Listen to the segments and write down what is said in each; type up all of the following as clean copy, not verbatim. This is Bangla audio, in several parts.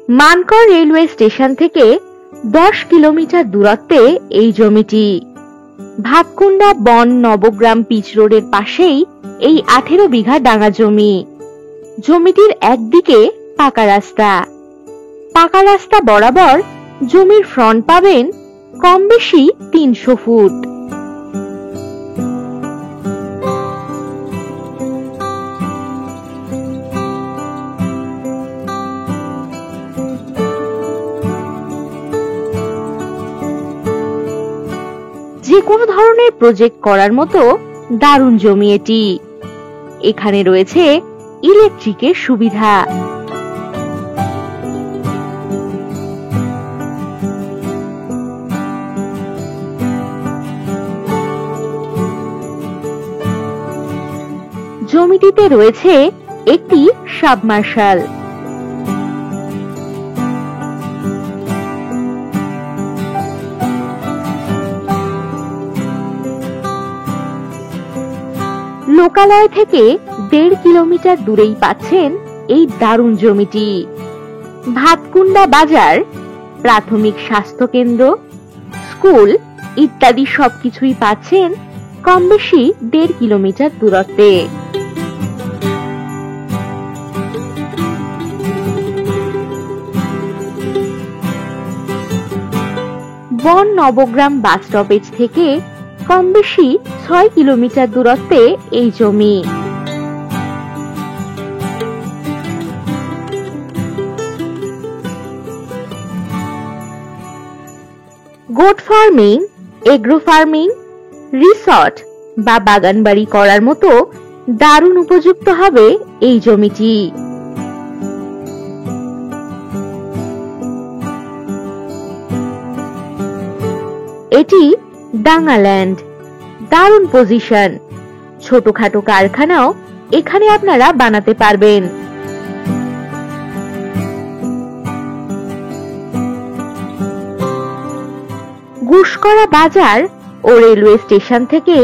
মানকড় রেলওয়ে স্টেশন থেকে 10 কিলোমিটার দূরত্বে এই জমিটি। ভাতকুন্ডা বন নবগ্রাম পিচ রোডের পাশেই এই 18 বিঘা ডাঙা জমি। জমিটির একদিকে পাকা রাস্তা। পাকা রাস্তা বরাবর জমির ফ্রন্ট পাবেন কম বেশি 300 ফুট। যে কোনো ধরনের প্রজেক্ট করার মতো দারুণ জমি এটি। এখানে রয়েছে ইলেকট্রিকের সুবিধা। জমিটিতে রয়েছে একটি সাবমার্শাল। লোকালয় থেকে 1.5 কিলোমিটার দূরেই পাচ্ছেন এই দারুণ জমিটি। ভাতকুন্ডা বাজার, প্রাথমিক স্বাস্থ্য কেন্দ্র, স্কুল ইত্যাদি সবকিছুই পাচ্ছেন কম বেশি 1.5 কিলোমিটার দূরত্বে। বন নবগ্রাম বাস স্টপেজ থেকে কম বেশি 6 কিলোমিটার দূরত্বে এই জমি। Goat farming, agro farming, resort বা বাগানবাড়ি করার মতো দারুণ উপযুক্ত হবে এই জমিটি। এটি ডাঙ্গাল্যান্ড, দারুণ পজিশন। ছোটখাটো কারখানাও এখানে আপনারা বানাতে পারবেন। ঘুষকরা বাজার ও রেলওয়ে স্টেশন থেকে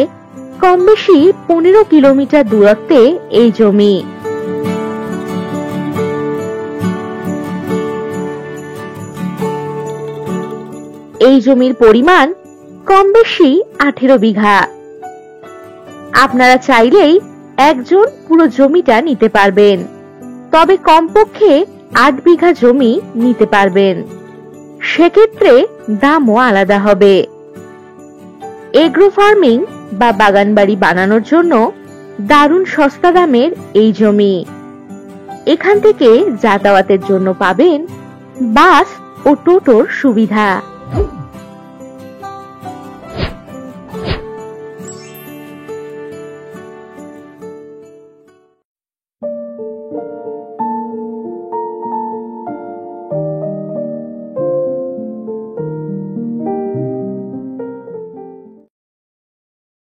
কম বেশি 15 কিলোমিটার দূরত্বে এই জমি। এই জমির পরিমাণ কম বেশি 18 বিঘা। আপনারা চাইলেই একজন পুরো জমিটা নিতে পারবেন, তবে কমপক্ষে 8 বিঘা জমি নিতে পারবেন। সেক্ষেত্রে দামও আলাদা হবে। এগ্রো ফার্মিং বা বাগানবাড়ি বানানোর জন্য দারুণ সস্তা দামের এই জমি। এখান থেকে যাতায়াতের জন্য পাবেন বাস ও টোটোর সুবিধা।